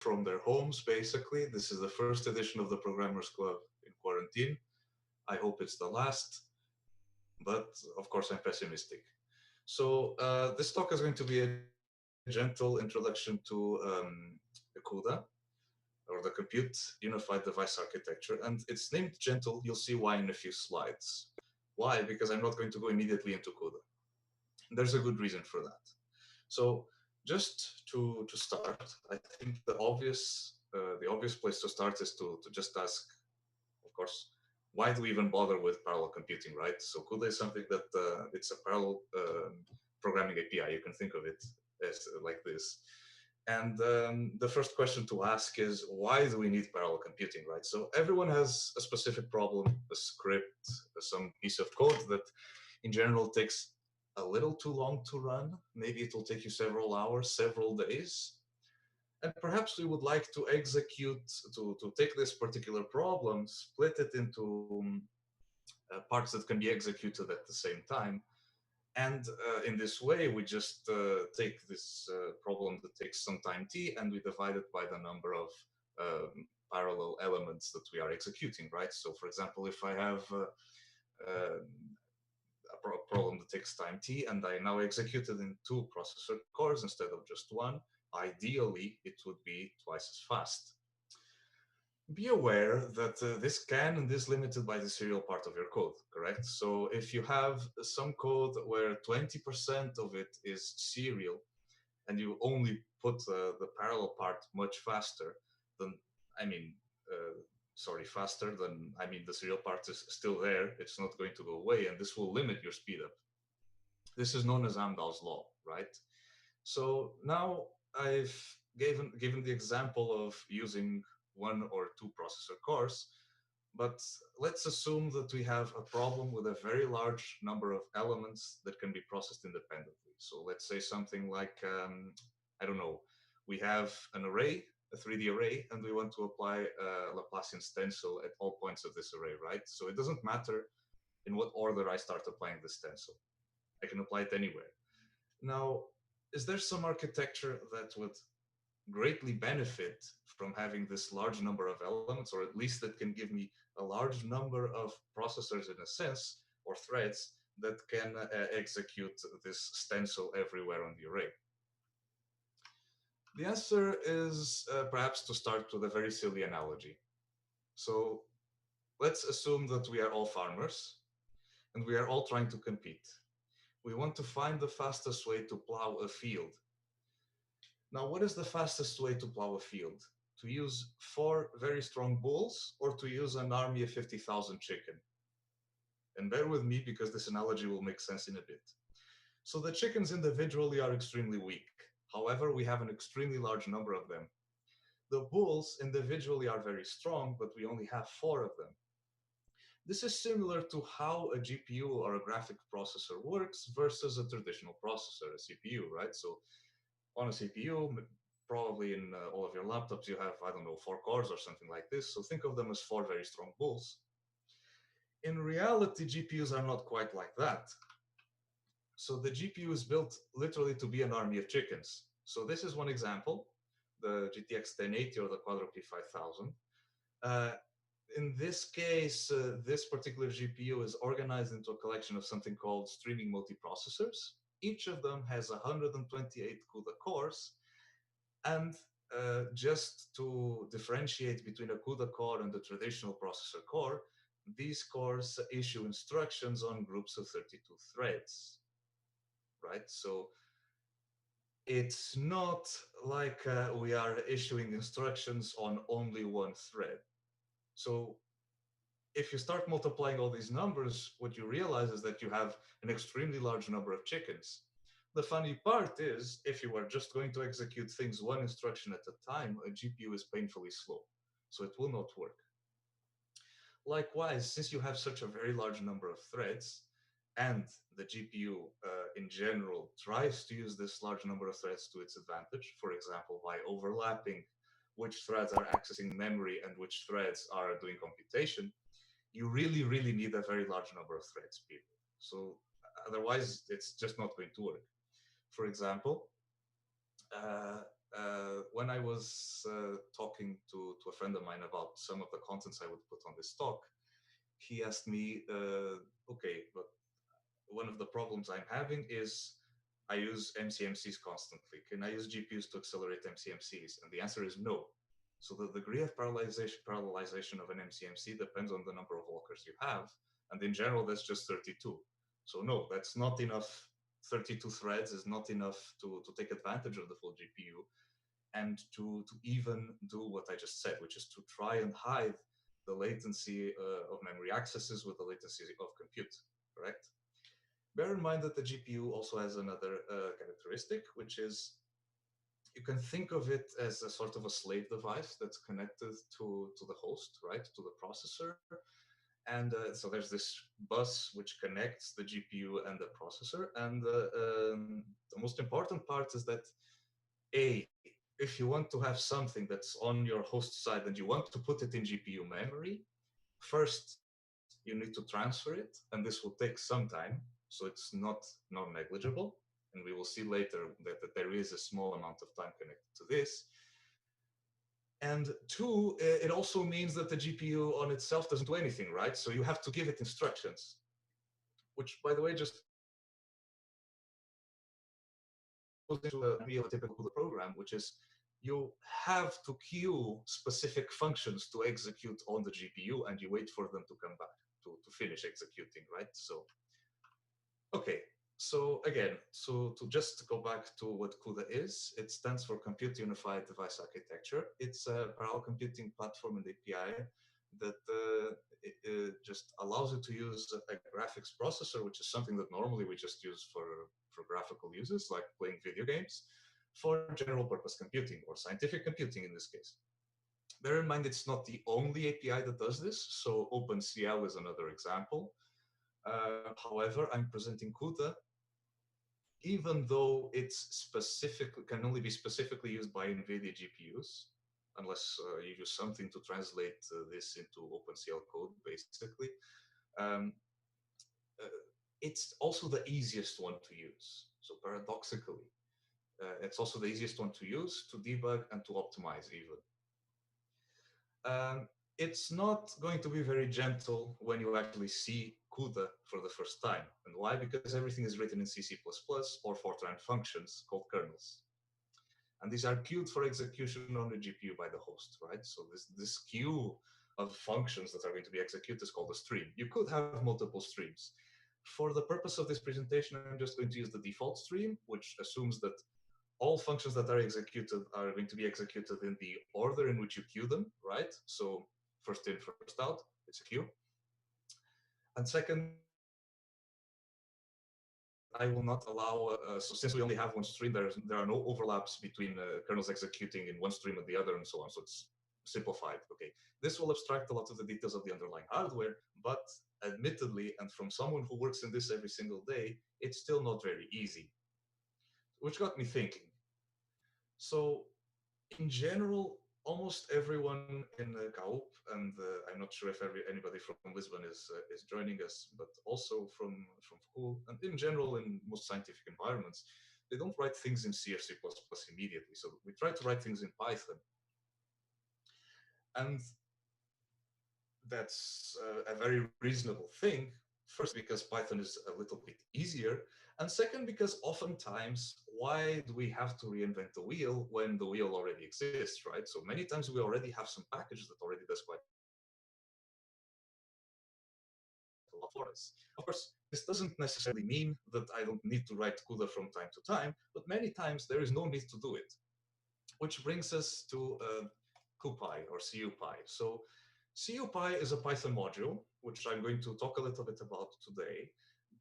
from their homes, basically. This is the first edition of the Programmers Club in quarantine. I hope it's the last, but of course I'm pessimistic. So this talk is going to be a gentle introduction to the CUDA, or the Compute Unified Device Architecture. And it's named Gentle. You'll see why in a few slides. Why? Because I'm not going to go immediately into CUDA. There's a good reason for that. So just to start, I think the obvious place to start is to just ask, of course, why do we even bother with parallel computing, right? So CUDA is something that it's a parallel programming API. You can think of it as like this. And the first question to ask is, why do we need parallel computing, right? So everyone has a specific problem, a script, some piece of code that in general takes a little too long to run. Maybe it will take you several hours, several days. And perhaps we would like to execute, to take this particular problem, split it into parts that can be executed at the same time. And in this way, we just take this problem that takes some time t, and we divide it by the number of parallel elements that we are executing, right? So for example, if I have a problem that takes time t, and I now execute it in 2 processor cores instead of just 1, ideally it would be twice as fast. Be aware that this can and is limited by the serial part of your code, correct? So if you have some code where 20% of it is serial, and you only put the parallel part much faster, then, faster than, the serial part is still there, it's not going to go away, and this will limit your speed up. This is known as Amdahl's law, right? So now I've given the example of using 1 or 2 processor cores, but let's assume that we have a problem with a very large number of elements that can be processed independently. So let's say something like, I don't know, we have an array, a 3D array, and we want to apply a Laplacian stencil at all points of this array, right? So it doesn't matter in what order I start applying the stencil. I can apply it anywhere. Now, is there some architecture that would greatly benefit from having this large number of elements, or at least that can give me a large number of processors in a sense, or threads that can execute this stencil everywhere on the array? The answer is perhaps to start with a very silly analogy. So let's assume that we are all farmers and we are all trying to compete. We want to find the fastest way to plow a field. Now, what is the fastest way to plow a field? To use 4 very strong bulls, or to use an army of 50,000 chicken? And bear with me, because this analogy will make sense in a bit. So the chickens individually are extremely weak. However, we have an extremely large number of them. The bulls individually are very strong, but we only have 4 of them. This is similar to how a GPU or a graphic processor works versus a traditional processor, a CPU, right? So on a CPU, probably in all of your laptops, you have, I don't know, 4 cores or something like this. So think of them as 4 very strong bulls. In reality, GPUs are not quite like that. So the GPU is built literally to be an army of chickens. So this is one example, the GTX 1080 or the Quadro P5000. In this case, this particular GPU is organized into a collection of something called streaming multiprocessors. Each of them has 128 CUDA cores. And just to differentiate between a CUDA core and the traditional processor core, these cores issue instructions on groups of 32 threads, right? So it's not like we are issuing instructions on only one thread. So if you start multiplying all these numbers, what you realize is that you have an extremely large number of chickens. The funny part is, if you are just going to execute things 1 instruction at a time, a GPU is painfully slow, so it will not work. Likewise, since you have such a very large number of threads, and the GPU in general tries to use this large number of threads to its advantage, for example, by overlapping which threads are accessing memory and which threads are doing computation, you really, really need a very large number of threads, people. So otherwise, it's just not going to work. For example, when I was talking to a friend of mine about some of the contents I would put on this talk, he asked me, okay, but one of the problems I'm having is I use MCMCs constantly. Can I use GPUs to accelerate MCMCs? And the answer is no. So the degree of parallelization of an MCMC depends on the number of walkers you have. And in general, that's just 32. So no, that's not enough. 32 threads is not enough to take advantage of the full GPU and to even do what I just said, which is to try and hide the latency of memory accesses with the latency of compute, correct? Bear in mind that the GPU also has another characteristic, which is you can think of it as a sort of a slave device that's connected to the host, right, to the processor. And so there's this bus which connects the GPU and the processor. And the most important part is that, A, if you want to have something that's on your host side and you want to put it in GPU memory, first you need to transfer it, and this will take some time, so it's not non-negligible. And we will see later that there is a small amount of time connected to this. And two, it also means that the GPU on itself doesn't do anything, right? So you have to give it instructions, which, by the way, just goes into a real typical program, which is you have to queue specific functions to execute on the GPU, and you wait for them to come back to finish executing, right? So, okay. So again, so to just go back to what CUDA is, it stands for Compute Unified Device Architecture. It's a parallel computing platform and API that it just allows you to use a graphics processor, which is something that normally we just use for graphical uses, like playing video games, for general purpose computing or scientific computing in this case. Bear in mind, it's not the only API that does this. So OpenCL is another example. However, I'm presenting CUDA, even though it's specifically can only be specifically used by Nvidia GPUs, unless you use something to translate this into OpenCL code, basically. Um, uh, it's also the easiest one to use. So paradoxically, it's also the easiest one to use, to debug, and to optimize even. It's not going to be very gentle when you actually see CUDA for the first time. And why? Because everything is written in C++ or FORTRAN functions called kernels. And these are queued for execution on the GPU by the host, right? So this queue of functions that are going to be executed is called a stream. You could have multiple streams. For the purpose of this presentation, I'm just going to use the default stream, which assumes that all functions that are executed are going to be executed in the order in which you queue them, right? So first in, first out, it's a queue. And second, I will not allow, so since we only have one stream, there are no overlaps between kernels executing in one stream and the other and so on. So it's simplified, okay? This will abstract a lot of the details of the underlying hardware, but admittedly, and from someone who works in this every single day, it's still not very easy. Which got me thinking. So in general, almost everyone in CAUP, and I'm not sure if anybody from Lisbon is joining us, but also from school, and in general in most scientific environments, they don't write things in C or C++ immediately. So we try to write things in Python. And that's a very reasonable thing. First, because Python is a little bit easier. And second, because oftentimes, why do we have to reinvent the wheel when the wheel already exists, right? So many times we already have some package that already does quite a lot for us. Of course, this doesn't necessarily mean that I don't need to write CUDA from time to time, but many times there is no need to do it. Which brings us to CuPy or CUPy. So CuPy is a Python module, which I'm going to talk a little bit about today.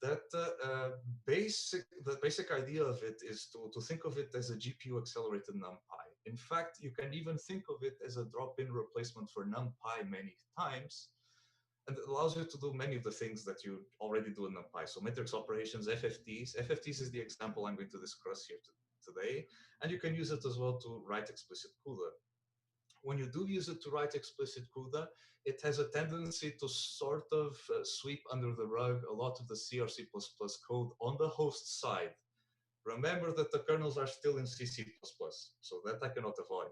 That the basic idea of it is to think of it as a GPU accelerated NumPy. In fact, you can even think of it as a drop-in replacement for NumPy many times. And it allows you to do many of the things that you already do in NumPy. So matrix operations, FFTs. FFTs is the example I'm going to discuss here today. And you can use it as well to write explicit CUDA. When you do use it to write explicit CUDA, it has a tendency to sort of sweep under the rug a lot of the C or C++ code on the host side, Remember that the kernels are still in C++, so that I cannot avoid.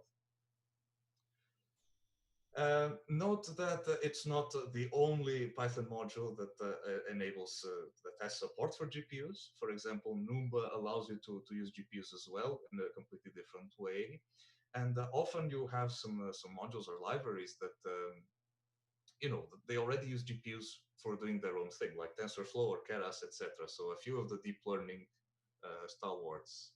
Note that it's not the only Python module that enables, that has support for GPUs. For example, Numba allows you to use GPUs as well in a completely different way. And often you have some modules or libraries that, they already use GPUs for doing their own thing, like TensorFlow or Keras, etc. So a few of the deep learning stalwarts.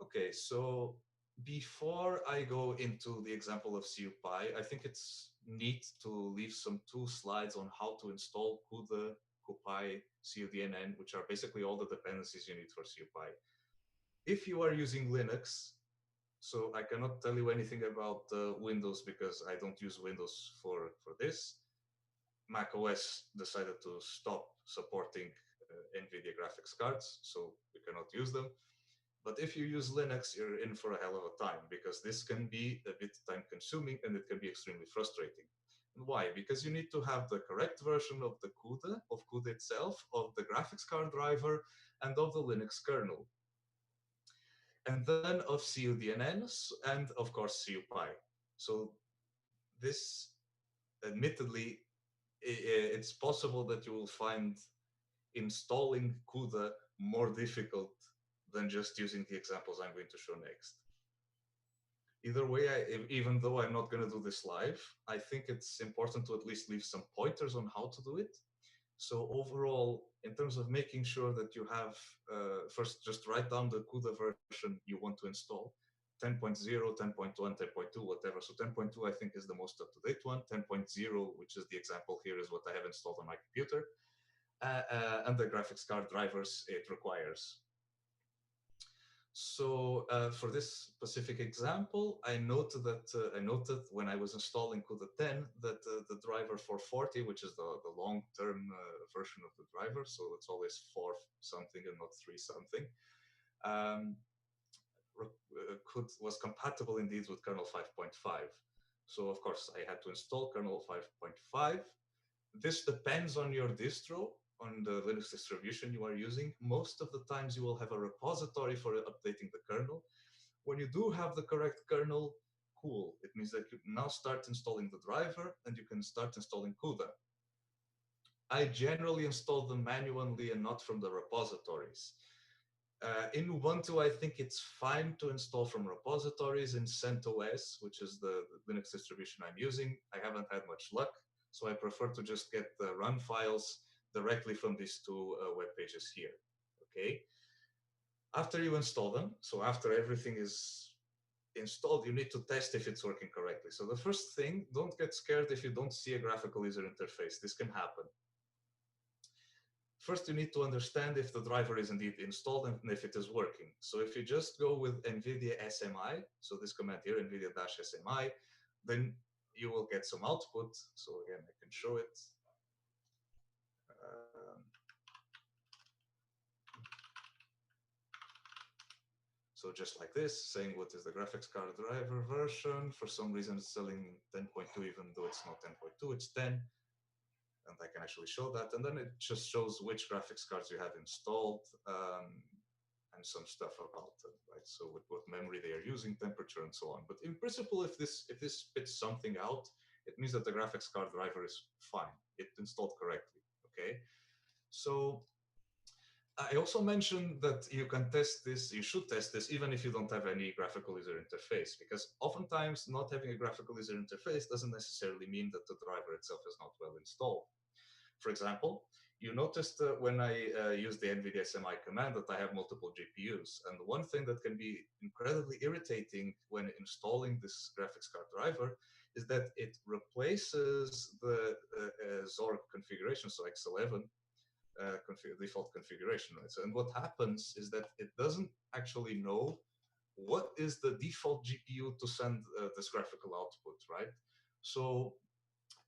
Okay, so before I go into the example of CuPy, I think it's neat to leave some 2 slides on how to install CUDA, CuPy, CUDNN, which are basically all the dependencies you need for CuPy. If you are using Linux, so I cannot tell you anything about Windows because I don't use Windows for this. Mac OS decided to stop supporting Nvidia graphics cards, so we cannot use them. But if you use Linux, you're in for a hell of a time because this can be a bit time consuming and it can be extremely frustrating. And why? Because you need to have the correct version of the CUDA, of CUDA itself, of the graphics card driver, and of the Linux kernel. And then of CUDNN, and of course CuPy. So this, admittedly, it's possible that you will find installing CUDA more difficult than just using the examples I'm going to show next. Either way, even though I'm not going to do this live, I think it's important to at least leave some pointers on how to do it. So overall, in terms of making sure that you have, first just write down the CUDA version you want to install, 10.0, 10.1, 10.2, whatever. So 10.2 I think is the most up-to-date one. 10.0, which is the example here, is what I have installed on my computer. And the graphics card drivers it requires. So for this specific example, I noted when I was installing CUDA 10 that the driver 440, which is the long-term version of the driver, so it's always 4 something and not 3 something, was compatible indeed with kernel 5.5. So of course I had to install kernel 5.5. This depends on your distro, on the Linux distribution you are using. Most of the times you will have a repository for updating the kernel. When you do have the correct kernel, cool. It means that you now start installing the driver and you can start installing CUDA. I generally install them manually and not from the repositories. In Ubuntu, I think it's fine to install from repositories. In CentOS, which is the Linux distribution I'm using, I haven't had much luck. So I prefer to just get the run files directly from these 2 web pages here, okay? After you install them, so after everything is installed, you need to test if it's working correctly. So the first thing, don't get scared if you don't see a graphical user interface. This can happen. First, you need to understand if the driver is indeed installed and if it is working. So if you just go with Nvidia SMI, so this command here, Nvidia-SMI, then you will get some output. So again, I can show it. So just like this, saying what is the graphics card driver version. For some reason, it's telling 10.2, even though it's not 10.2, it's 10. And I can actually show that. And then it just shows which graphics cards you have installed and some stuff about it, right? So with what memory they are using, temperature, and so on. But in principle, if this spits something out, it means that the graphics card driver is fine. It installed correctly, okay? So I also mentioned that you can test this, you should test this even if you don't have any graphical user interface, because oftentimes not having a graphical user interface doesn't necessarily mean that the driver itself is not well installed. For example, you noticed when I use the Nvidia SMI command that I have multiple GPUs. And one thing that can be incredibly irritating when installing this graphics card driver is that it replaces the Zorg configuration, so X11, default configuration, right? So, and what happens is that it doesn't actually know what is the default GPU to send this graphical output, right? So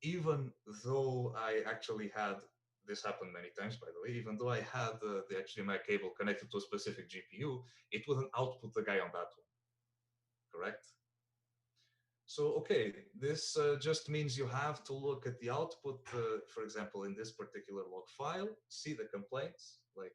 even though I actually had, this happened many times, by the way, even though I had the HDMI cable connected to a specific GPU, it wouldn't output the guy on that one, correct? So, okay, this just means you have to look at the output, for example, in this particular log file, see the complaints, like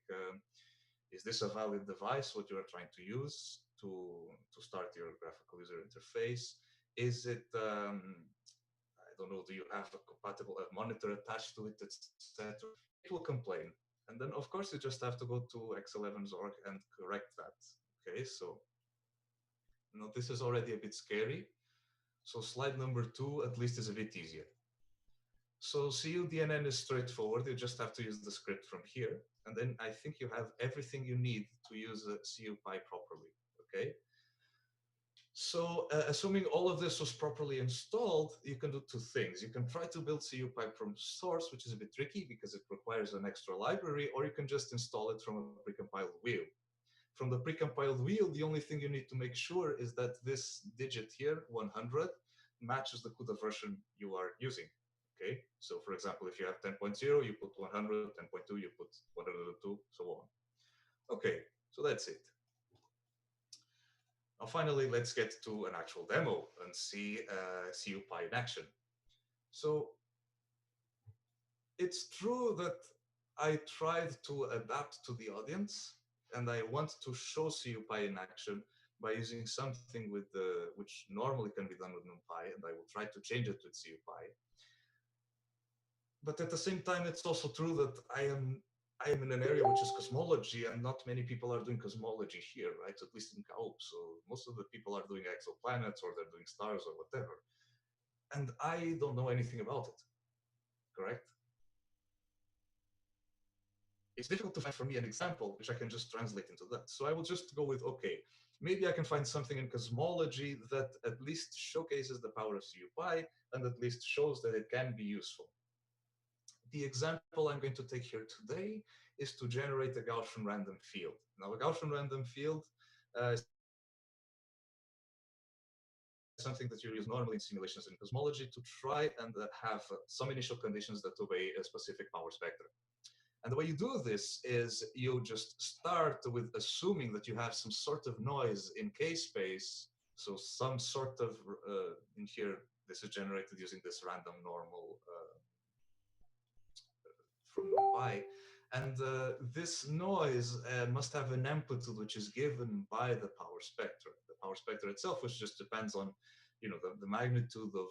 Is this a valid device, what you are trying to use to start your graphical user interface? Is it, I don't know, do you have a compatible monitor attached to it, etc.? It will complain. And then, of course, you just have to go to X11's.org and correct that. Okay, so this is already a bit scary. So slide number 2, at least, is a bit easier. So CUDNN is straightforward. You just have to use the script from here. And then I think you have everything you need to use CuPy properly, okay? So assuming all of this was properly installed, you can do two things. You can try to build CuPy from source, which is a bit tricky because it requires an extra library, or you can just install it from a precompiled wheel. From the precompiled wheel, the only thing you need to make sure is that this digit here, 100, matches the CUDA version you are using. Okay, so for example, if you have 10.0, you put 100, 10.2, you put 102, so on. Okay, so that's it. Now, finally, let's get to an actual demo and see CuPy in action. So it's true that I tried to adapt to the audience, and I want to show CuPy in action by using something with which normally can be done with Numpy, and I will try to change it with CuPy. But at the same time, it's also true that I am in an area which is cosmology, and not many people are doing cosmology here, right? At least in CAUP. So most of the people are doing exoplanets, or they're doing stars, or whatever. And I don't know anything about it, correct? It's difficult to find for me an example which I can just translate into that. So I will just go with, okay, maybe I can find something in cosmology that at least showcases the power of CuPy and at least shows that it can be useful. The example I'm going to take here today is to generate a Gaussian random field. Now, a Gaussian random field is something that you use normally in simulations in cosmology to try and have some initial conditions that obey a specific power spectrum. And the way you do this is you just start with assuming that you have some sort of noise in k-space. So some sort of, in here, this is generated using this random normal from Numpy. And this noise must have an amplitude which is given by the power spectrum. The power spectrum itself, which just depends on, the magnitude of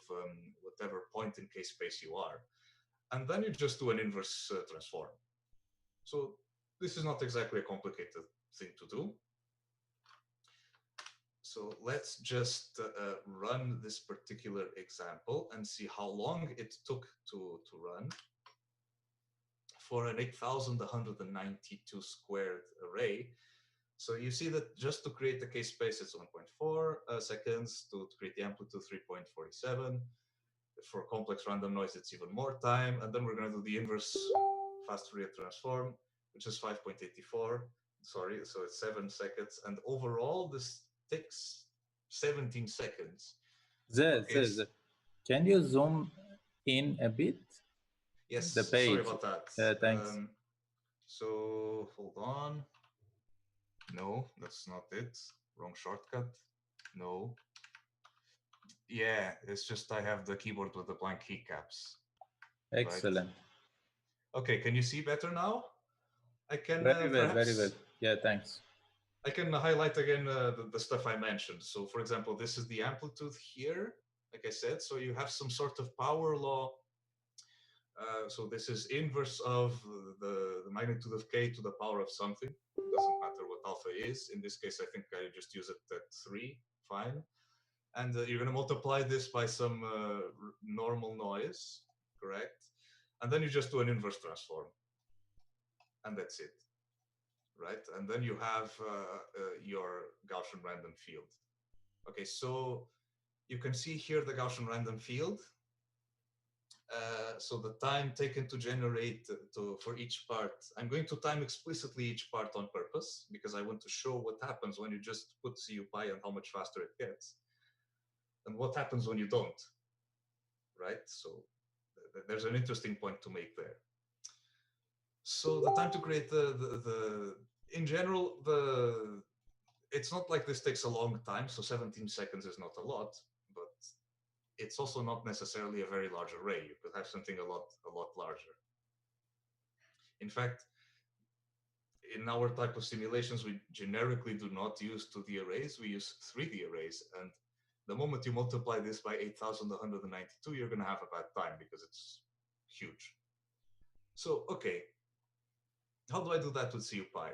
whatever point in k-space you are. And then you just do an inverse transform. So this is not exactly a complicated thing to do. So let's just run this particular example and see how long it took to run for an 8,192 squared array. So you see that just to create the k-space, it's 1.4 seconds. To create the amplitude, 3.47. For complex random noise, it's even more time. And then we're going to do the inverse Fast Fourier Transform, which is 5.84. Sorry, so it's 7 seconds. And overall, this takes 17 seconds. Zé, can you zoom in a bit? Yes, the page. Sorry about that. Thanks. So hold on. No, that's not it. Wrong shortcut. No. Yeah, it's just I have the keyboard with the blank keycaps. Excellent. Right? Okay, can you see better now? I can very well. Yeah, thanks. I can highlight again the stuff I mentioned. So for example, this is the amplitude here, like I said. So you have some sort of power law. So this is inverse of the magnitude of k to the power of something. It doesn't matter what alpha is. In this case, I think I just use it at 3, fine. And you're going to multiply this by some normal noise, correct? And then you just do an inverse transform. And that's it, right? And then you have your Gaussian random field. Okay, so you can see here the Gaussian random field. So the time taken to generate for each part, I'm going to time explicitly each part on purpose because I want to show what happens when you just put CuPy and how much faster it gets. And what happens when you don't, right? So there's an interesting point to make there. So the time to create in general, it's not like this takes a long time. So 17 seconds is not a lot, but it's also not necessarily a very large array. You could have something a lot larger. In fact, in our type of simulations, we generically do not use 2D arrays, we use 3D arrays. And the moment you multiply this by 8,192, you're going to have a bad time because it's huge. So, okay, how do I do that with CuPy?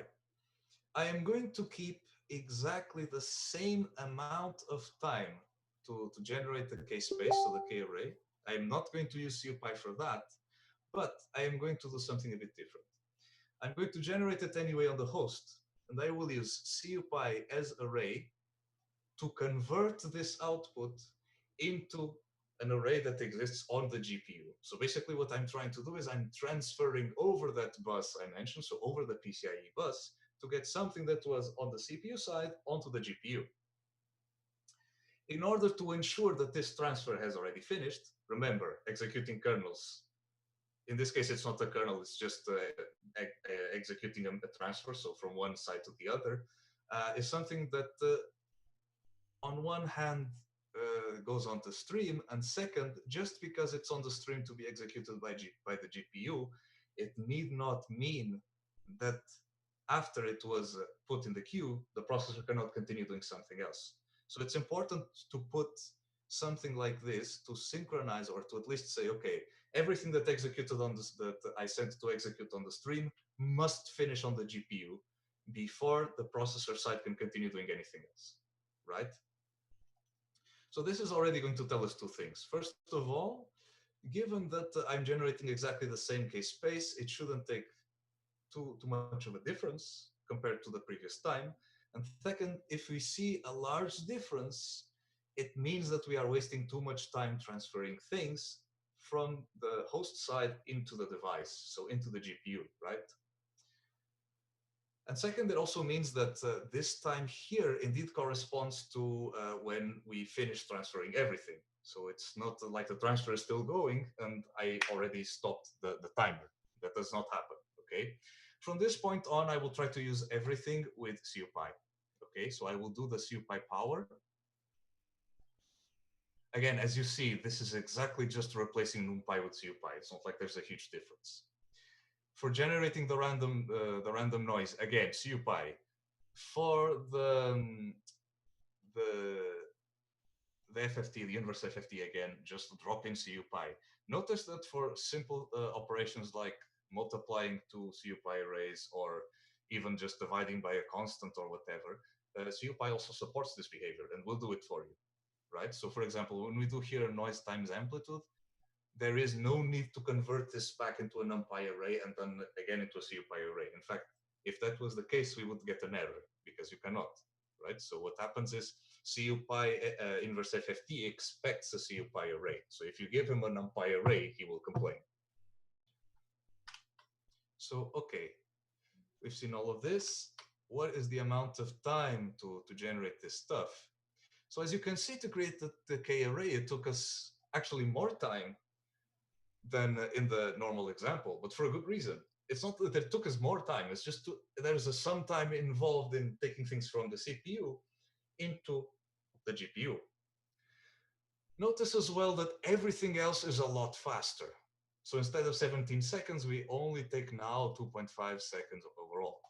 I am going to keep exactly the same amount of time to generate the k-space, so the k-array. I am not going to use CuPy for that, but I am going to do something a bit different. I'm going to generate it anyway on the host, and I will use CuPy as array to convert this output into an array that exists on the GPU. So basically what I'm trying to do is I'm transferring over that bus I mentioned, so over the PCIe bus, to get something that was on the CPU side onto the GPU. In order to ensure that this transfer has already finished, remember, executing kernels. In this case, it's not a kernel, it's just executing a transfer, so from one side to the other, is something that on one hand goes on the stream, and second, just because it's on the stream to be executed by the GPU, it need not mean that after it was put in the queue, the processor cannot continue doing something else. So it's important to put something like this to synchronize, or to at least say, okay, everything that executed on this, that I sent to execute on the stream must finish on the GPU before the processor side can continue doing anything else, right? So this is already going to tell us two things. First of all, given that I'm generating exactly the same k-space, it shouldn't take too much of a difference compared to the previous time. And second, if we see a large difference, it means that we are wasting too much time transferring things from the host side into the device, so into the GPU, right? And second, it also means that this time here indeed corresponds to when we finish transferring everything. So it's not like the transfer is still going and I already stopped the timer. That does not happen, okay? From this point on, I will try to use everything with CuPy. Okay, so I will do the CuPy power. Again, as you see, this is exactly just replacing NumPy with CuPy. It's not like there's a huge difference. For generating the random noise, again, CuPy. For the FFT, the inverse FFT, again, just drop in CuPy. Notice that for simple operations like multiplying two CuPy arrays or even just dividing by a constant or whatever, CuPy also supports this behavior and will do it for you, right? So for example, when we do here noise times amplitude, there is no need to convert this back into a NumPy array and then again into a CuPy array. In fact, if that was the case, we would get an error because you cannot, right? So what happens is CuPy inverse FFT expects a CuPy array. So if you give him a NumPy array, he will complain. So, okay, we've seen all of this. What is the amount of time to generate this stuff? So as you can see, to create the K array, it took us actually more time than in the normal example, but for a good reason. It's not that it took us more time, it's just there's some time involved in taking things from the CPU into the GPU. Notice as well that everything else is a lot faster. So instead of 17 seconds, we only take now 2.5 seconds overall.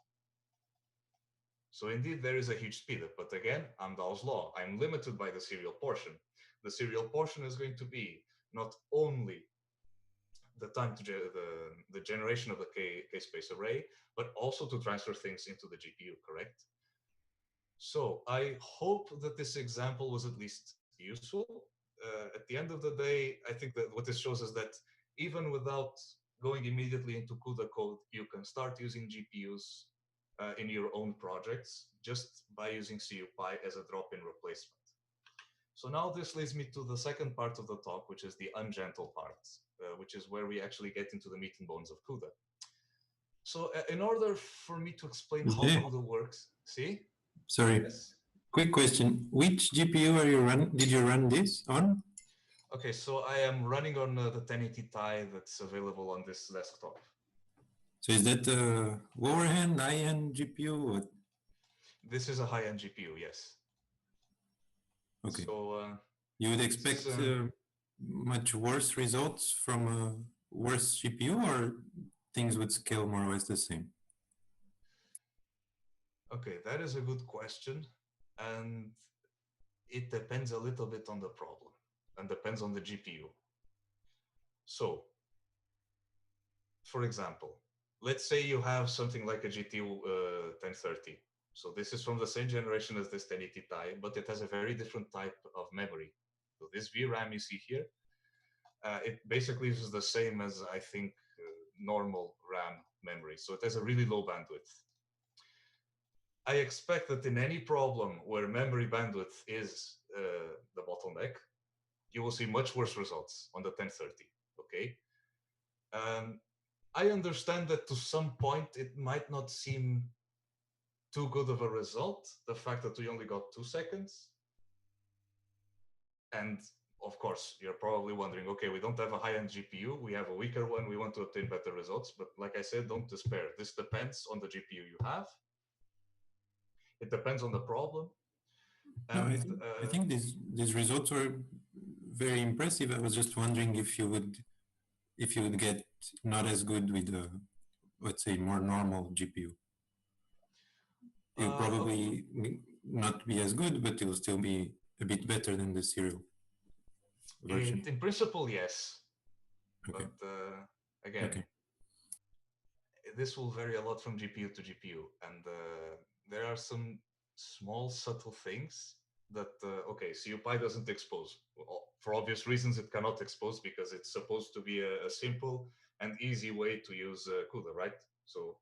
So indeed, there is a huge speedup, but again, Amdahl's law, I'm limited by the serial portion. The serial portion is going to be not only the time to the generation of the k-space array, but also to transfer things into the GPU, correct? So I hope that this example was at least useful. At the end of the day, I think that what this shows is that even without going immediately into CUDA code, you can start using GPUs in your own projects just by using CuPy as a drop-in replacement. So now this leads me to the second part of the talk, which is the Ungentle part, which is where we actually get into the meat and bones of CUDA. So in order for me to explain how CUDA works, see? Sorry, yes? Quick question. Which GPU are you did you run this on? Okay, so I am running on the 1080 Ti that's available on this desktop. So is that a lower-end, high-end GPU? Or? This is a high-end GPU, yes. Okay. So you would expect much worse results from a worse GPU, or things would scale more or less the same? Okay, that is a good question. And it depends a little bit on the problem and depends on the GPU. So, for example, let's say you have something like a GTU 1030. So this is from the same generation as this 1080 Ti, but it has a very different type of memory. So this VRAM you see here, it basically is the same as, I think, normal RAM memory. So it has a really low bandwidth. I expect that in any problem where memory bandwidth is the bottleneck, you will see much worse results on the 1030, okay? I understand that to some point it might not seem too good of a result, the fact that we only got 2 seconds. And of course, you're probably wondering, okay, we don't have a high-end GPU, we have a weaker one, we want to obtain better results. But like I said, don't despair. This depends on the GPU you have. It depends on the problem. No, And I think these results were very impressive. I was just wondering if you would get not as good with a, let's say, more normal GPU. It'll probably not be as good, but it'll still be a bit better than the serial version. In principle, yes. Okay. But again, this will vary a lot from GPU to GPU. And there are some small, subtle things that, okay, CuPy doesn't expose. Well, for obvious reasons, it cannot expose because it's supposed to be a simple and easy way to use CUDA, right? So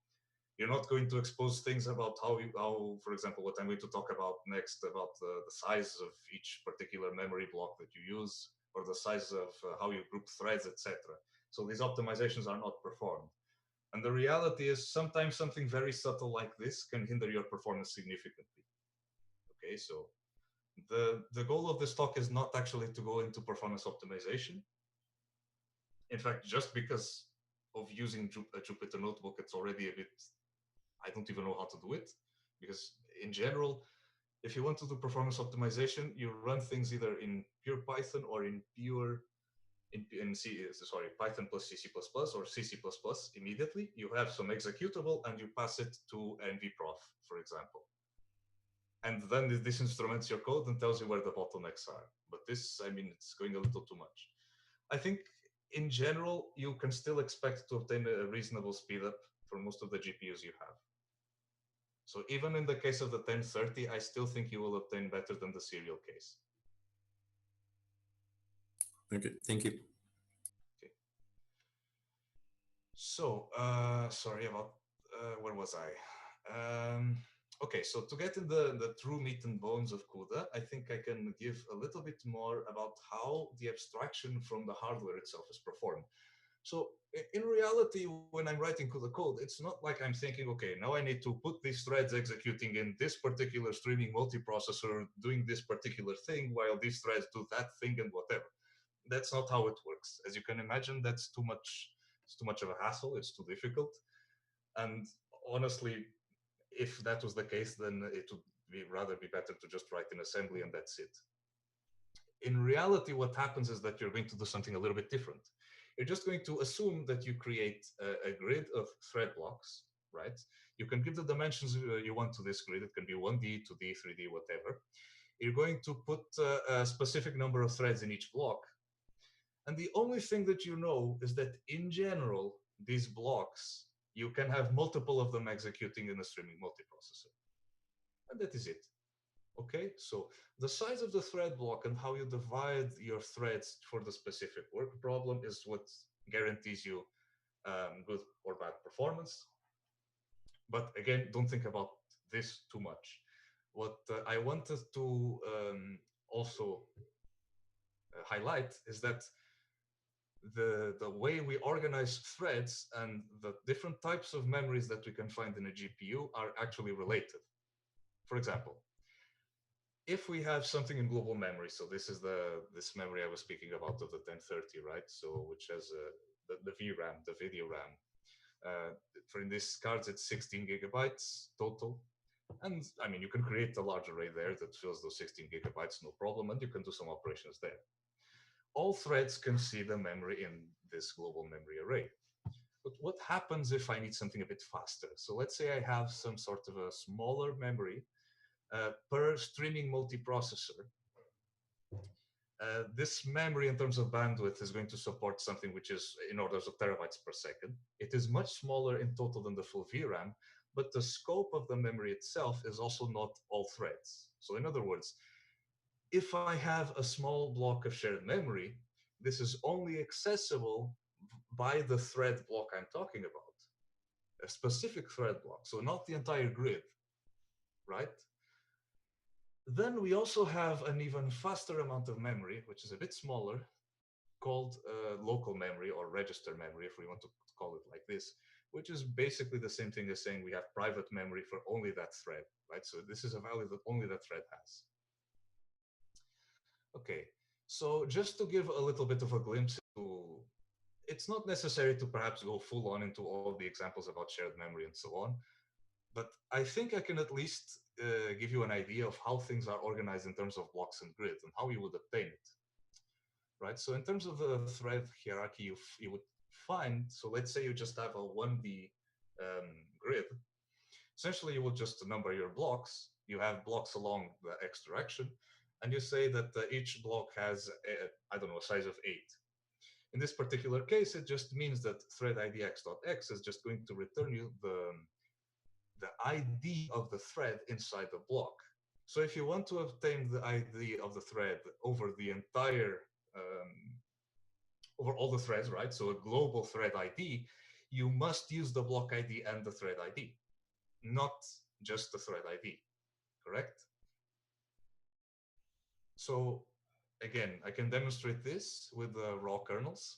you're not going to expose things about how, for example, what I'm going to talk about next, about the size of each particular memory block that you use, or the size of how you group threads, etc. So these optimizations are not performed. And the reality is sometimes something very subtle like this can hinder your performance significantly. Okay, so the goal of this talk is not actually to go into performance optimization. In fact, just because of using a Jupyter notebook, it's already a bit, I don't even know how to do it. Because in general, if you want to do performance optimization, you run things either in pure Python or in pure Python plus C++ or C++ immediately. You have some executable and you pass it to nvprof, for example. And then this instruments your code and tells you where the bottlenecks are. But this, I mean, it's going a little too much. I think in general, you can still expect to obtain a reasonable speed up for most of the GPUs you have. So even in the case of the 1030, I still think you will obtain better than the serial case. Okay, thank you. Okay. So, sorry about, where was I? Okay, so to get in the true meat and bones of CUDA, I think I can give a little bit more about how the abstraction from the hardware itself is performed. So in reality, when I'm writing CUDA code, it's not like I'm thinking, okay, now I need to put these threads executing in this particular streaming multiprocessor doing this particular thing while these threads do that thing and whatever. That's not how it works. As you can imagine, that's too much. It's too much of a hassle. It's too difficult. And honestly, if that was the case, then it would rather be better to just write in assembly and that's it. In reality, what happens is that you're going to do something a little bit different. You're just going to assume that you create a grid of thread blocks, right? You can give the dimensions you want to this grid. It can be 1D, 2D, 3D, whatever. You're going to put a specific number of threads in each block. And the only thing that you know is that in general, these blocks, you can have multiple of them executing in a streaming multiprocessor. And that is it. Okay, so the size of the thread block and how you divide your threads for the specific work problem is what guarantees you good or bad performance. But again, don't think about this too much. What I wanted to also highlight is that the way we organize threads and the different types of memories that we can find in a GPU are actually related. For example, if we have something in global memory, so this is this memory I was speaking about of the 1030, right? So which has the VRAM, the video RAM. For in these cards, it's 16 gigabytes total. And I mean, you can create a large array there that fills those 16 gigabytes, no problem, and you can do some operations there. All threads can see the memory in this global memory array. But what happens if I need something a bit faster? So let's say I have some sort of a smaller memory per streaming multiprocessor. This memory in terms of bandwidth is going to support something which is in orders of terabytes per second. It is much smaller in total than the full VRAM, but the scope of the memory itself is also not all threads. So in other words, if I have a small block of shared memory, this is only accessible by the thread block I'm talking about, a specific thread block, so not the entire grid, right? Then we also have an even faster amount of memory, which is a bit smaller, called local memory or register memory, if we want to call it like this, which is basically the same thing as saying we have private memory for only that thread, right? So this is a value that only that thread has. Okay, so just to give a little bit of a glimpse into, it's not necessary to perhaps go full on into all the examples about shared memory and so on, but I think I can at least give you an idea of how things are organized in terms of blocks and grids and how you would obtain it, right? So in terms of the thread hierarchy you would find, so let's say you just have a 1D grid. Essentially, you would just number your blocks. You have blocks along the X direction, and you say that each block has, I don't know, a size of 8. In this particular case, it just means that thread ID x.x is just going to return you the ID of the thread inside the block. So if you want to obtain the ID of the thread over the entire, over all the threads, right? So a global thread ID, you must use the block ID and the thread ID, not just the thread ID, correct? So again, I can demonstrate this with the raw kernels.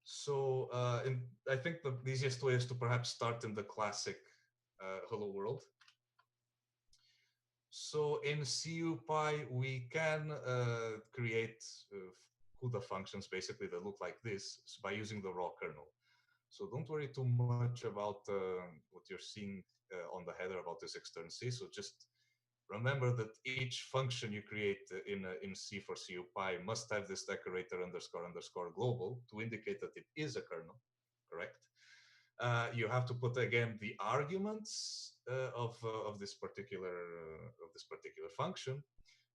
So I think the easiest way is to perhaps start in the classic hello world. So in CuPy, we can create CUDA functions basically that look like this by using the raw kernel. So don't worry too much about what you're seeing on the header about this extern C. So just remember that each function you create in C for CuPy must have this decorator underscore underscore global to indicate that it is a kernel, correct? You have to put again the arguments of this particular function.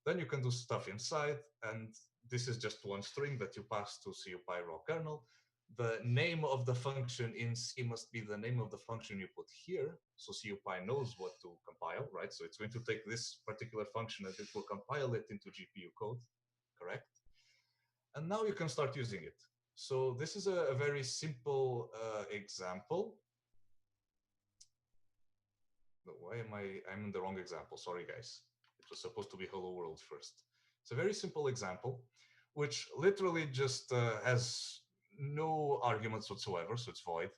Then you can do stuff inside, and this is just one string that you pass to CuPy raw kernel. The name of the function in C must be the name of the function you put here, so CuPy knows what to compile, right? So it's going to take this particular function and it will compile it into GPU code, correct? And now you can start using it. So this is a very simple example. Why am I'm in the wrong example? Sorry, guys. It was supposed to be hello world first. It's a very simple example, which literally just has no arguments whatsoever, so it's void.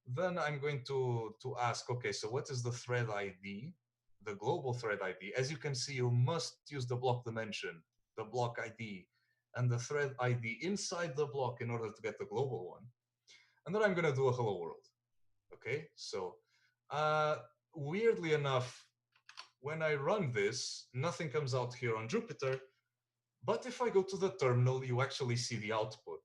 Then I'm going to ask, okay, so what is the thread ID, the global thread ID? As you can see, you must use the block dimension, the block ID, and the thread ID inside the block in order to get the global one. And then I'm going to do a hello world. Okay, so weirdly enough, when I run this, nothing comes out here on Jupyter. But if I go to the terminal, you actually see the output.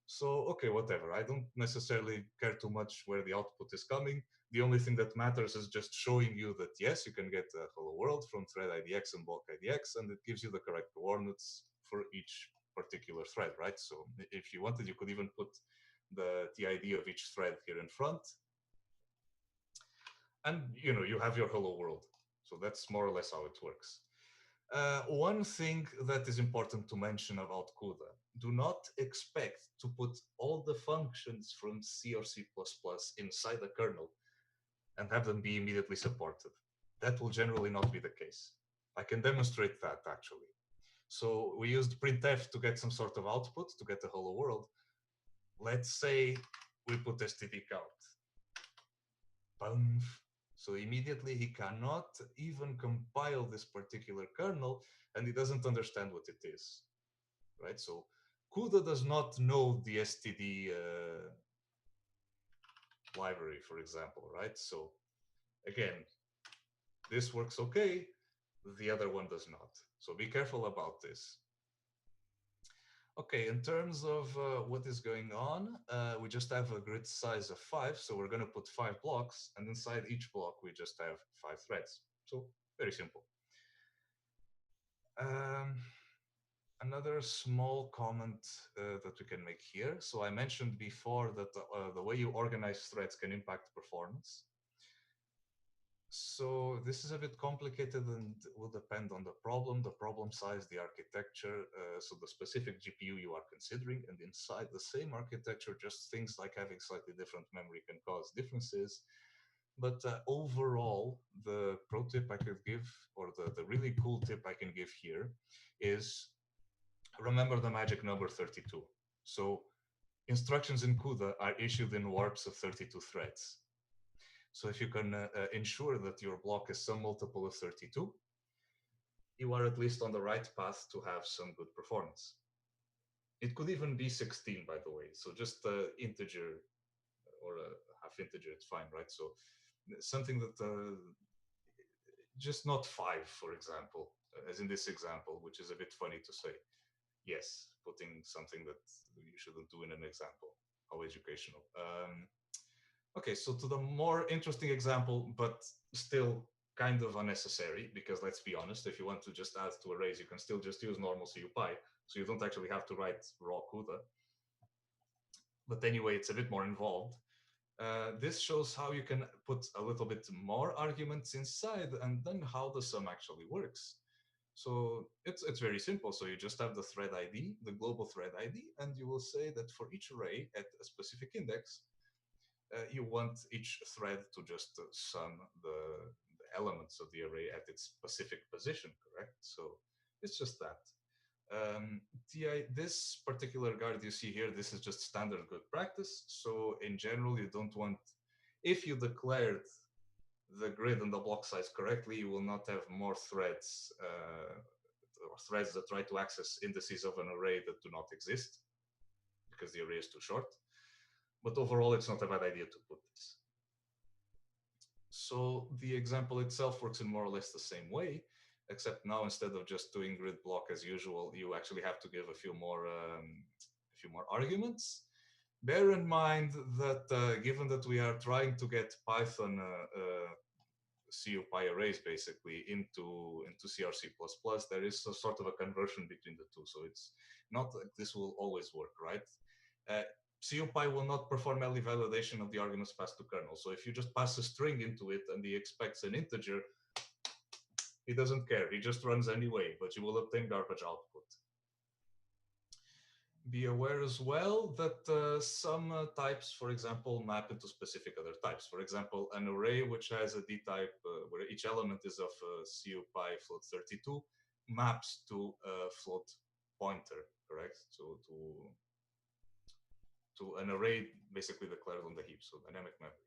So, okay, whatever. I don't necessarily care too much where the output is coming. The only thing that matters is just showing you that, yes, you can get a hello world from thread IDX and block IDX, and it gives you the correct coordinates for each particular thread, right? So if you wanted, you could even put the TID of each thread here in front. And, you know, you have your hello world. So that's more or less how it works. One thing that is important to mention about CUDA, do not expect to put all the functions from C or C++ inside the kernel and have them be immediately supported. That will generally not be the case. I can demonstrate that actually. So we used printf to get some sort of output to get the hello world. Let's say we put std count. Boom. So immediately he cannot even compile this particular kernel and he doesn't understand what it is, right? So CUDA does not know the std library, for example, right? So again, this works okay, the other one does not. So be careful about this. Okay, in terms of what is going on, we just have a grid size of 5, so we're going to put 5 blocks, and inside each block we just have 5 threads. So very simple. Another small comment that we can make here. So I mentioned before that the way you organize threads can impact performance. So this is a bit complicated and will depend on the problem size, the architecture, so the specific GPU you are considering, and inside the same architecture, just things like having slightly different memory can cause differences. But overall, the pro tip I could give, or the really cool tip I can give here is remember the magic number 32. So instructions in CUDA are issued in warps of 32 threads. So if you can ensure that your block is some multiple of 32, you are at least on the right path to have some good performance. It could even be 16, by the way. So just integer or a half integer, it's fine, right? So something that, just not 5, for example, as in this example, which is a bit funny to say. Yes, putting something that you shouldn't do in an example. How educational. Okay, so to the more interesting example, but still kind of unnecessary, because let's be honest, if you want to just add to arrays, you can still just use normal CuPy, so you don't actually have to write raw CUDA. But anyway, it's a bit more involved. This shows how you can put a little bit more arguments inside, and then how the sum actually works. So it's very simple. So you just have the thread ID, the global thread ID, and you will say that for each array at a specific index, you want each thread to just sum the elements of the array at its specific position, correct? So it's just that. This particular guard you see here, this is just standard good practice. So in general, you don't want, if you declared the grid and the block size correctly, you will not have more threads or threads that try to access indices of an array that do not exist because the array is too short. But overall, it's not a bad idea to put this. So the example itself works in more or less the same way, except now instead of just doing grid block as usual, you actually have to give a few more arguments. Bear in mind that given that we are trying to get Python CuPy arrays basically into CRC++, there is a sort of a conversion between the two. So it's not like this will always work, right? CuPy will not perform early validation of the arguments passed to kernel. So if you just pass a string into it and he expects an integer, he doesn't care. He just runs anyway, but you will obtain garbage output. Be aware as well that some types, for example, map into specific other types. For example, an array which has a D type where each element is of CuPy float 32 maps to a float pointer, correct? So to an array basically declared on the heap, so dynamic memory.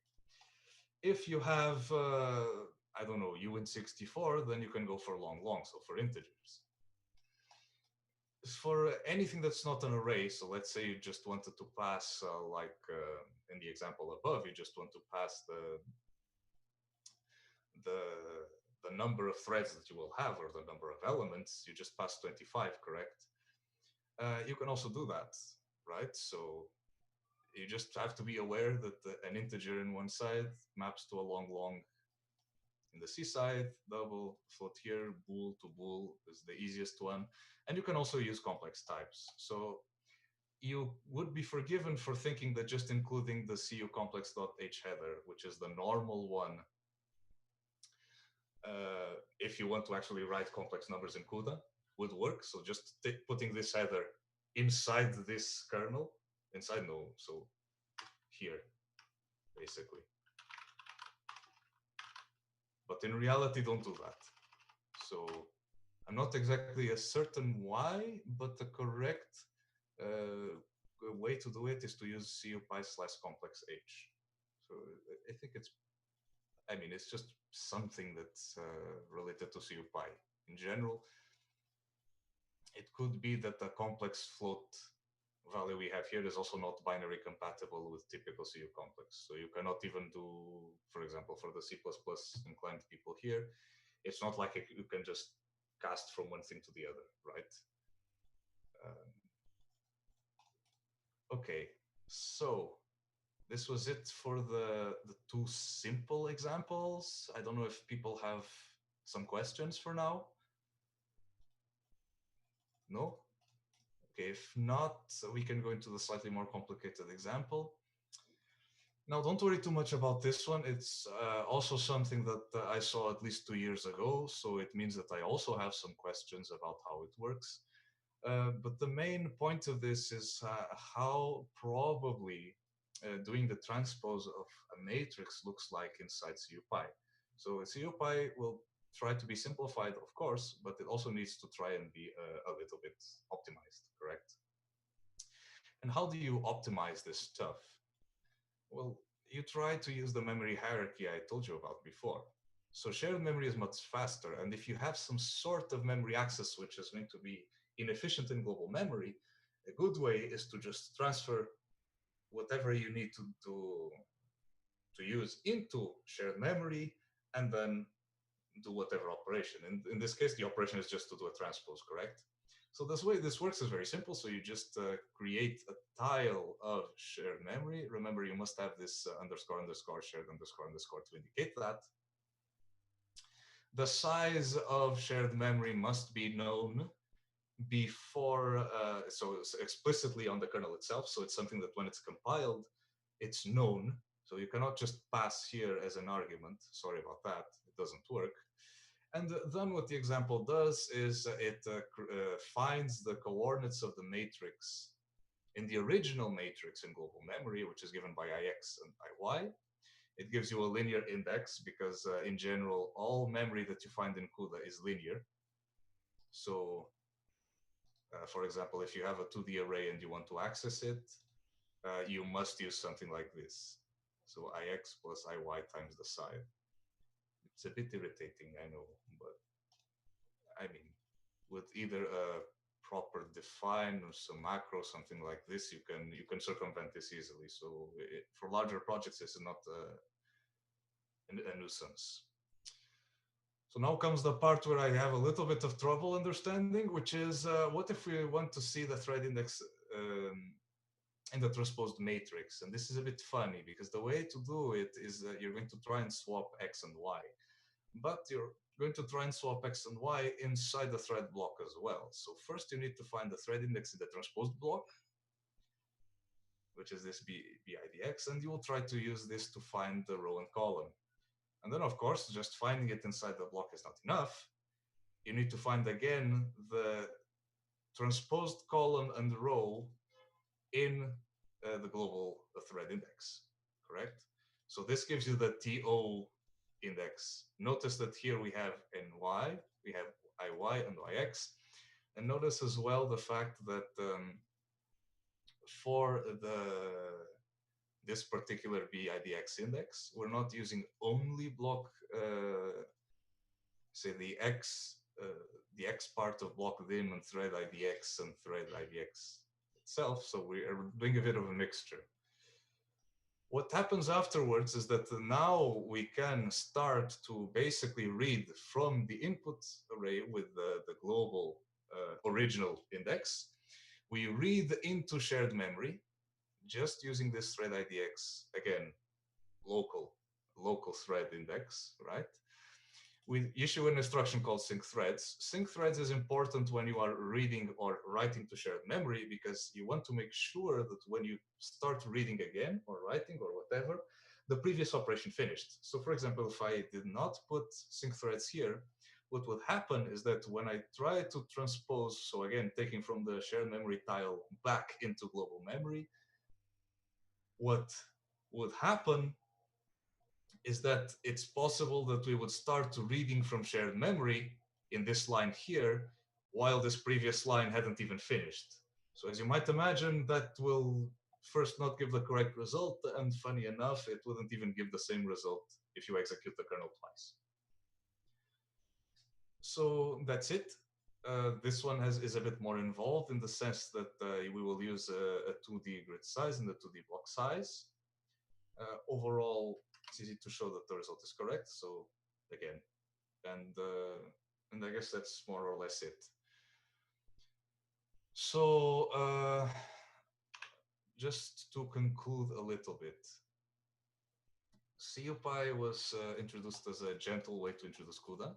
If you have, I don't know, U in 64, then you can go for long, so for integers. For anything that's not an array, so let's say you just wanted to pass, in the example above, you just want to pass the number of threads that you will have, or the number of elements, you just pass 25, correct? You can also do that, right? So you just have to be aware that an integer in one side maps to a long in the C side, double, float here, bool to bool is the easiest one. And you can also use complex types. So you would be forgiven for thinking that just including the cu complex.h header, which is the normal one, if you want to actually write complex numbers in CUDA, would work. So just putting this header inside this kernel, inside, no, so here, basically. But in reality, don't do that. So I'm not exactly certain why, but the correct way to do it is to use CuPy/complex H. So I think it's just something that's related to CuPy. In general, it could be that the complex float value we have here is also not binary compatible with typical CU complex. So you cannot even do, for example, for the C++ inclined people here, it's not like you can just cast from one thing to the other, right? Okay, so this was it for the two simple examples. I don't know if people have some questions for now. No? Okay, if not, we can go into the slightly more complicated example. Now, don't worry too much about this one. It's also something that I saw at least 2 years ago, so it means that I also have some questions about how it works. But the main point of this is how probably doing the transpose of a matrix looks like inside CuPy. So CuPy will try to be simplified, of course, but it also needs to try and be a little bit optimized, correct? And how do you optimize this stuff? Well, you try to use the memory hierarchy I told you about before. So shared memory is much faster. And if you have some sort of memory access which is going to be inefficient in global memory, a good way is to just transfer whatever you need to use into shared memory and then do whatever operation. In this case, the operation is just to do a transpose, correct? So this way this works is very simple. So you just create a tile of shared memory. Remember, you must have this underscore underscore shared underscore underscore to indicate that. The size of shared memory must be known before, so explicitly on the kernel itself. So it's something that when it's compiled, it's known. So you cannot just pass here as an argument. Sorry about that. It doesn't work. And then what the example does is it finds the coordinates of the matrix in the original matrix in global memory, which is given by ix and iy. It gives you a linear index because in general, all memory that you find in CUDA is linear. So for example, if you have a 2D array and you want to access it, you must use something like this. So ix plus iy times the side. It's a bit irritating, I know, but I mean, with either a proper define or some macro, something like this, you can circumvent this easily. So for larger projects, this is not a nuisance. So now comes the part where I have a little bit of trouble understanding, which is what if we want to see the thread index in the transposed matrix? And this is a bit funny because the way to do it is that you're going to try and swap x and y, but you're going to try and swap x and y inside the thread block as well. So first you need to find the thread index in the transposed block, which is this bidx, and you will try to use this to find the row and column. And then, of course, just finding it inside the block is not enough. You need to find again the transposed column and row in the global thread index, correct? So this gives you the TO index. Notice that here we have NY, we have IY and YX. And notice as well the fact that for this particular BIDX index, we're not using only block, say the X part of block dim and thread IDX and thread IDX itself. So we are doing a bit of a mixture. What happens afterwards is that now we can start to basically read from the input array with the global original index. We read into shared memory just using this thread IDX, again, local thread index, right? We issue an instruction called sync threads. Sync threads is important when you are reading or writing to shared memory because you want to make sure that when you start reading again or writing or whatever, the previous operation finished. So for example, if I did not put sync threads here, what would happen is that when I try to transpose, so again, taking from the shared memory tile back into global memory, what would happen is that it's possible that we would start reading from shared memory in this line here, while this previous line hadn't even finished. So as you might imagine, that will first not give the correct result, and funny enough, it wouldn't even give the same result if you execute the kernel twice. So that's it. This one is a bit more involved in the sense that we will use a 2D grid size and a 2D block size. Overall, it's easy to show that the result is correct. So again, and I guess that's more or less it. So just to conclude a little bit, CuPy was introduced as a gentle way to introduce CUDA.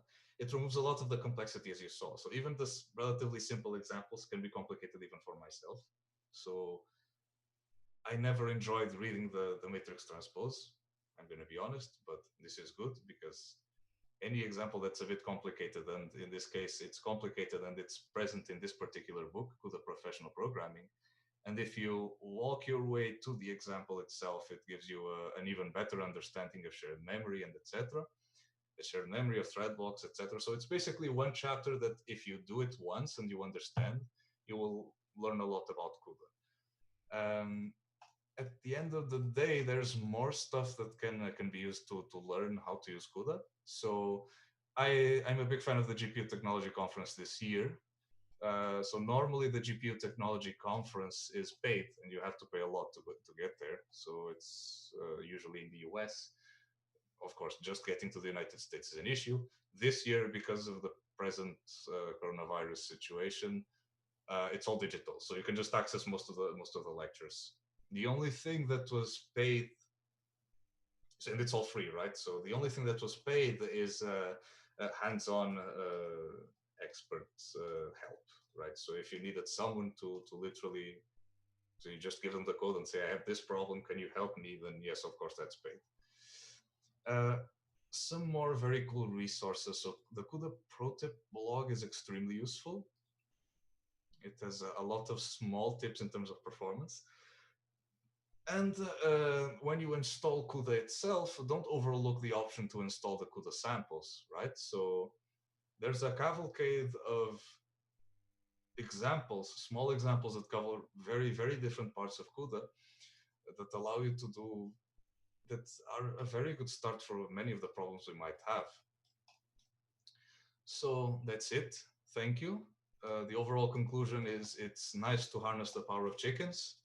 It removes a lot of the complexity, as you saw. So even this relatively simple examples can be complicated even for myself. So I never enjoyed reading the matrix transpose, I'm going to be honest, but this is good because any example that's a bit complicated, and in this case it's complicated and it's present in this particular book, CUDA Professional Programming, and if you walk your way to the example itself, it gives you an even better understanding of shared memory and etc. The shared memory of thread blocks, etc. So it's basically one chapter that if you do it once and you understand, you will learn a lot about CUDA. At the end of the day, there's more stuff that can be used to learn how to use CUDA. So I'm a big fan of the GPU Technology Conference this year. So normally the GPU Technology Conference is paid, and you have to pay a lot to get there. So it's usually in the US. Of course, just getting to the United States is an issue. This year, because of the present coronavirus situation, it's all digital, so you can just access most of the lectures. The only thing that was paid, and it's all free, right? So the only thing that was paid is hands-on expert help, right? So if you needed someone to literally, so you just give them the code and say, I have this problem, can you help me? Then yes, of course, that's paid. Some more very cool resources. So the CUDA Pro Tip blog is extremely useful. It has a lot of small tips in terms of performance. And when you install CUDA itself, don't overlook the option to install the CUDA samples, right? So there's a cavalcade of examples, small examples that cover very, very different parts of CUDA that allow you to do, that are a very good start for many of the problems we might have. So that's it. Thank you. The overall conclusion is it's nice to harness the power of chickens.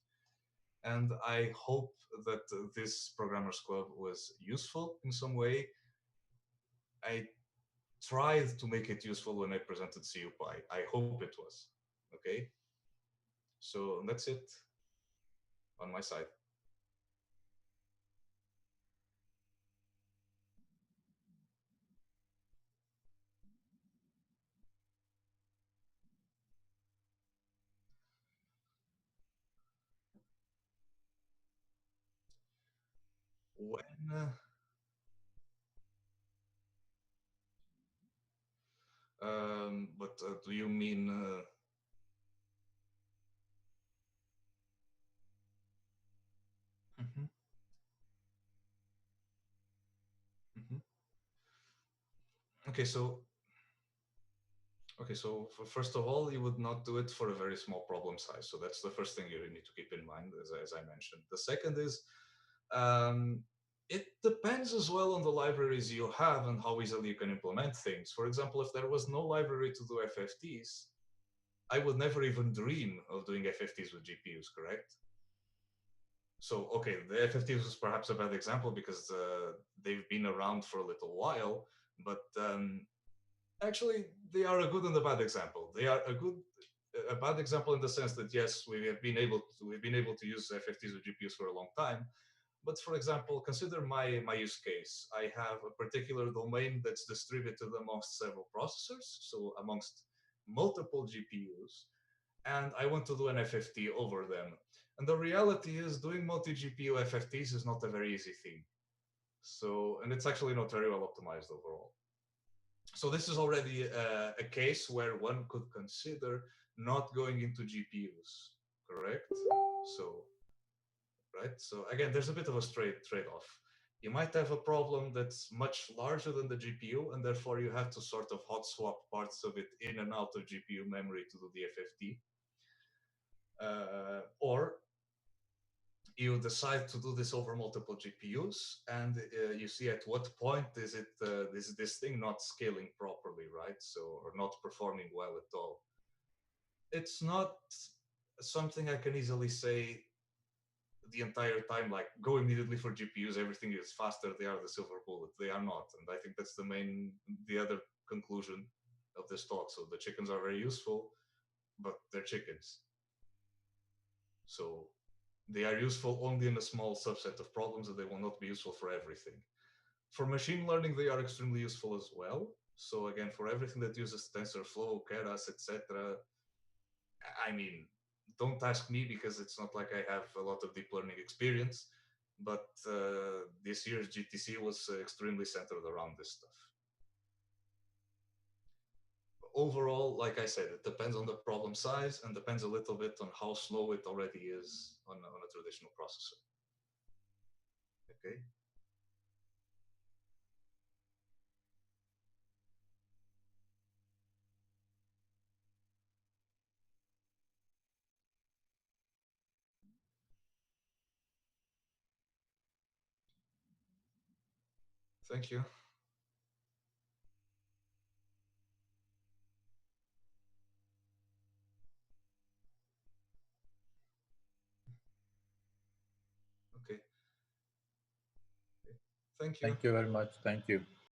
And I hope that this Programmers Club was useful in some way. I tried to make it useful when I presented CuPy. I hope it was. Okay? So that's it on my side. When but do you mean mhm, mhm. Okay, so first of all, you would not do it for a very small problem size. So that's the first thing you need to keep in mind, as I mentioned. The second is it depends as well on the libraries you have and how easily you can implement things. For example, if there was no library to do FFTs, I would never even dream of doing FFTs with GPUs, correct? So, okay, the FFTs was perhaps a bad example because they've been around for a little while, but actually they are a good and a bad example. They are a bad example in the sense that yes, we've been able to use FFTs with GPUs for a long time. But for example, consider my use case. I have a particular domain that's distributed amongst several processors, so amongst multiple GPUs, and I want to do an FFT over them. And the reality is doing multi-GPU FFTs is not a very easy thing. So, and it's actually not very well optimized overall. So this is already a case where one could consider not going into GPUs, correct? So, right? So again, there's a bit of a straight trade-off. You might have a problem that's much larger than the GPU, and therefore you have to sort of hot swap parts of it in and out of GPU memory to do the FFT. Or you decide to do this over multiple GPUs, and you see at what point is it this thing not scaling properly, right? So, or not performing well at all. It's not something I can easily say the entire time, like go immediately for GPUs, everything is faster, they are the silver bullet. They are not. And I think that's the other conclusion of this talk. So the chickens are very useful, but they're chickens. So They are useful only in a small subset of problems, and they will not be useful for everything. For machine learning, they are extremely useful as well. So again, for everything that uses TensorFlow, Keras, etc., I mean, don't ask me because it's not like I have a lot of deep learning experience, but this year's GTC was extremely centered around this stuff. Overall, like I said, it depends on the problem size and depends a little bit on how slow it already is on a traditional processor. Okay. Thank you. Okay. Thank you. Thank you very much. Thank you.